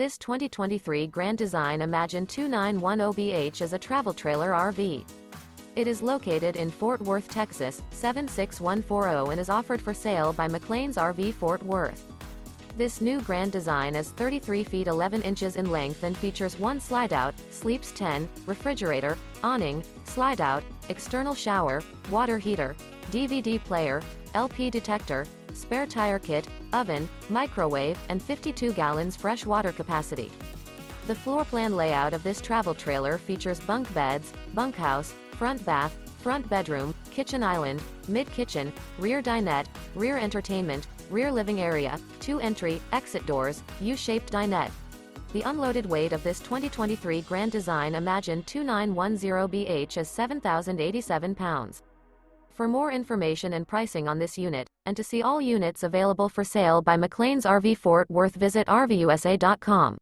This 2023 Grand Design Imagine 2910BH is a travel trailer RV. It is located in Fort Worth, Texas, 76140 and is offered for sale by McClain's RV Fort Worth. This new Grand Design is 33 feet 11 inches in length and features one slide-out, sleeps 10, refrigerator, awning, slide-out, external shower, water heater, DVD player, LP detector, spare tire kit, oven, microwave, and 52 gallons fresh water capacity. The floor plan layout of this travel trailer features bunk beds, bunkhouse, front bath, front bedroom, kitchen island, mid-kitchen, rear dinette, rear entertainment, rear living area, 2 entry, exit doors, U-shaped dinette. The unloaded weight of this 2023 Grand Design Imagine 2910BH is 7,087 pounds. For more information and pricing on this unit, and to see all units available for sale by McClain's RV Fort Worth, visit RVUSA.com.